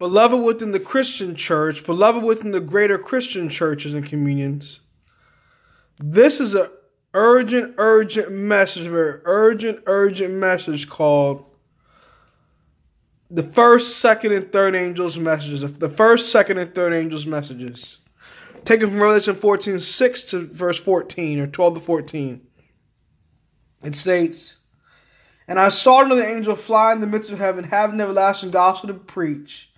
beloved within the Christian church, beloved within the greater Christian churches and communions, this is an urgent message, a very urgent message called the first, second, and third angels' messages. The first, second, and third angels' messages. Taken from Revelation 14:6 to verse 14, or 12 to 14. It states, "And I saw another angel fly in the midst of heaven, having the everlasting gospel to preach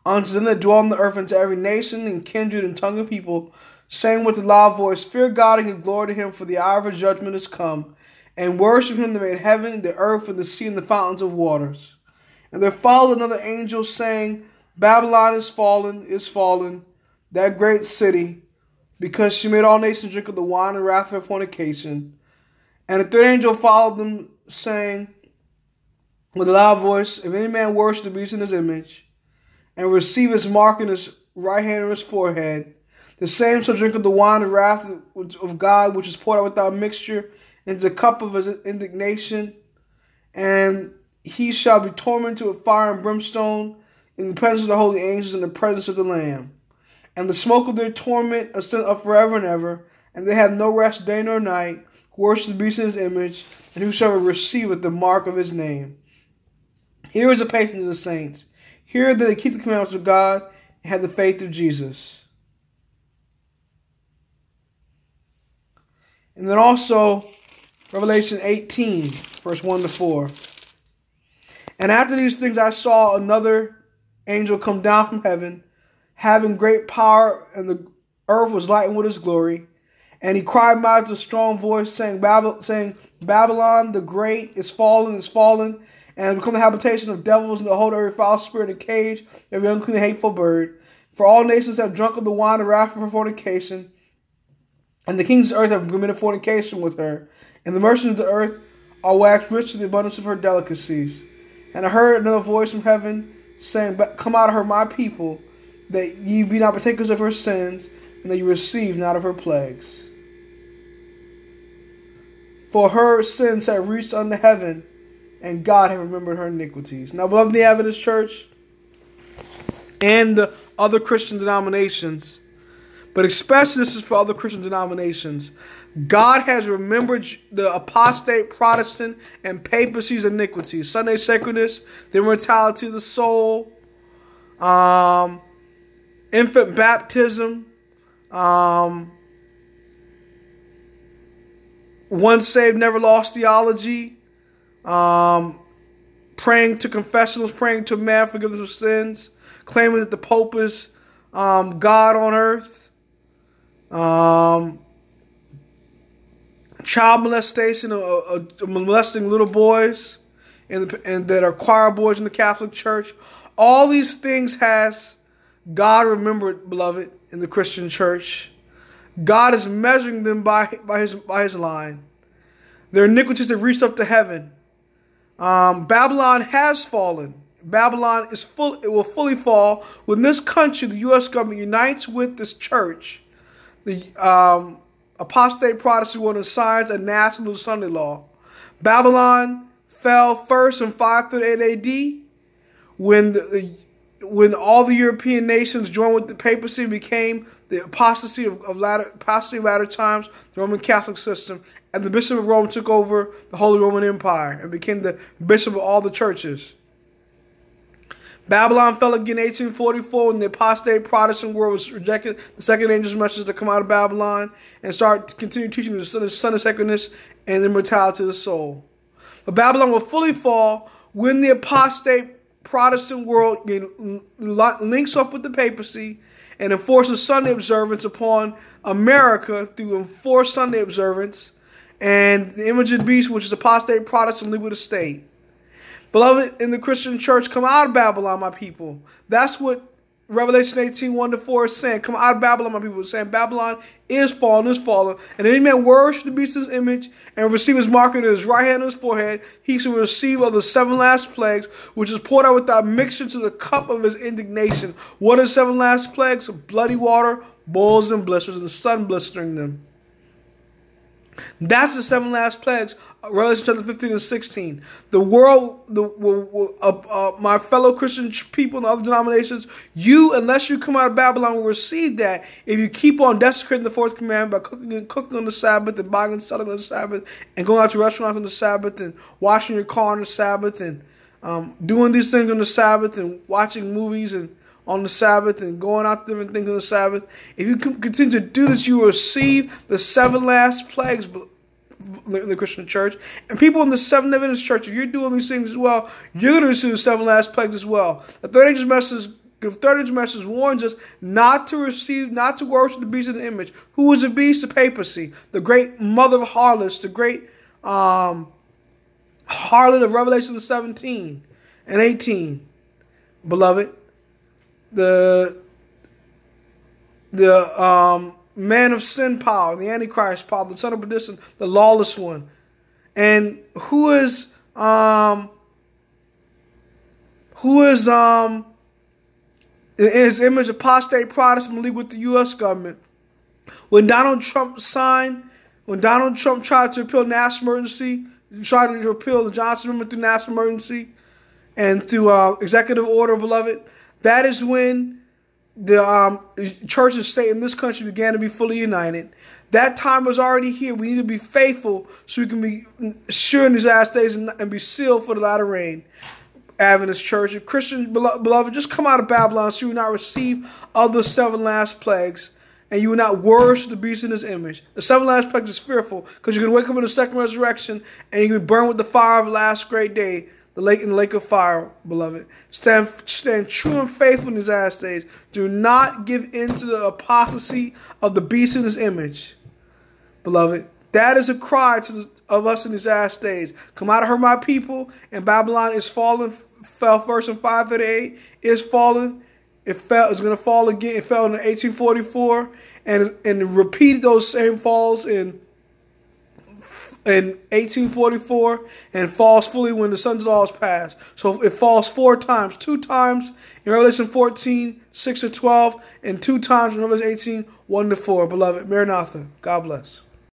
unto them that dwell on the earth, and to every nation and kindred and tongue of people, saying with a loud voice, Fear God and give glory to him, for the hour of his judgment is come, and worship him that made heaven, the earth, and the sea, and the fountains of waters. And there followed another angel, saying, Babylon is fallen, that great city, because she made all nations drink of the wine and wrath of her fornication. And the third angel followed them, saying with a loud voice, If any man worship the beast in his image, and receive his mark in his right hand or his forehead, the same shall drink of the wine and wrath of God, which is poured out without mixture into the cup of his indignation, and he shall be tormented with fire and brimstone in the presence of the holy angels and the presence of the Lamb. And the smoke of their torment ascended up forever and ever, and they have no rest day nor night, who worship the beast in his image, and whosoever receiveth the mark of his name. Here is the patience of the saints. Here that they keep the commandments of God and have the faith of Jesus." And then also, Revelation 18, verse 1 to 4. "And after these things I saw another angel come down from heaven, having great power, and the earth was lightened with his glory. And he cried out with a strong voice, saying, Babylon the great is fallen, and has become the habitation of devils, and the hold of every foul spirit and cage, every unclean and hateful bird. For all nations have drunk of the wine and wrath of her fornication, and the kings of the earth have committed fornication with her, and the merchants of the earth are waxed rich to the abundance of her delicacies. And I heard another voice from heaven, saying, Come out of her, my people, that ye be not partakers of her sins, and that ye receive not of her plagues. For her sins have reached unto heaven, and God hath remembered her iniquities." Now, beloved, the Adventist Church and the other Christian denominations, but especially this is for other Christian denominations, God has remembered the apostate, Protestant, and papacy's iniquities. Sunday sacredness, the immortality of the soul, infant baptism, once saved, never lost theology, praying to confessionals, praying to man forgiveness of sins, claiming that the Pope is God on earth, child molestation, molesting little boys, and that are choir boys in the Catholic Church. All these things has God remembered, beloved, in the Christian church. God is measuring them by his line. Their iniquities have reached up to heaven. Babylon has fallen. Babylon is it will fully fall when this country, the U.S. government, unites with this church. The apostate Protestant will signs a national Sunday law. Babylon fell first in 538 A.D. when all the European nations joined with the papacy, became the apostasy of latter times, the Roman Catholic system, and the Bishop of Rome took over the Holy Roman Empire and became the bishop of all the churches. Babylon fell again in 1844 when the apostate Protestant world was rejected the second angel's message to come out of Babylon and start to continue teaching the Son of Sacredness and the immortality of the soul. But Babylon will fully fall when the apostate Protestant world links up with the papacy and enforces Sunday observance upon America through enforced Sunday observance and the image of the beast, which is apostate Protestant, league with the state. Beloved, in the Christian church, come out of Babylon, my people. That's what Revelation 18, 1-4 is saying. Come out of Babylon, my people. It's saying Babylon is fallen. And any man worship the beast's image and receive his mark in his right hand or his forehead, he shall receive of the 7 last plagues, which is poured out without mixture to the cup of his indignation. What are the 7 last plagues? Bloody water, boils and blisters, and the sun blistering them. That's the 7 last plagues Revelation chapter 15 and 16. The world, my fellow Christian people in other denominations, you, unless you come out of Babylon, will receive that if you keep on desecrating the fourth commandment by cooking on the Sabbath and buying and selling on the Sabbath and going out to restaurants on the Sabbath and washing your car on the Sabbath and doing these things on the Sabbath and watching movies and on the Sabbath and going out to different things on the Sabbath. If you continue to do this, you will receive the 7 last plagues in the Christian church. And people in the Seventh Adventist church, if you're doing these things as well, you're going to receive the 7 last plagues as well. The third angel message warns us not to worship the beast of the image. Who is the beast? The papacy, the great mother of harlots, the great harlot of Revelation 17 and 18. Beloved, the man of sin power, the Antichrist power, the son of perdition, the lawless one. And who is in his image, apostate Protestant league with the U.S. government. When Donald Trump tried to repeal national emergency, tried to repeal the Johnson Amendment through national emergency and through executive order, beloved, that is when the church and state in this country began to be fully united. That time was already here. We need to be faithful so we can be sure in these last days and be sealed for the latter rain. Adventist church, and Christian beloved, just come out of Babylon so you will not receive of the 7 last plagues, and you will not worship the beast in his image. The 7 last plagues is fearful because you're going to wake up in the second resurrection and you're going to be burned with the fire of the last great day. In the lake of fire, beloved. Stand true and faithful in these last days. Do not give in to the apostasy of the beast in his image, beloved. That is a cry of us in these last days. Come out of her, my people, and Babylon is fallen. Fell first in 538. Is fallen. It fell. It's going to fall again. It fell in 1844, and repeated those same falls in 1844, and falls fully when the son's law is passed. So it falls 4 times. 2 times in Revelation 14, 6 to 12, and 2 times in Revelation 18, 1 to 4. Beloved, Maranatha. God bless.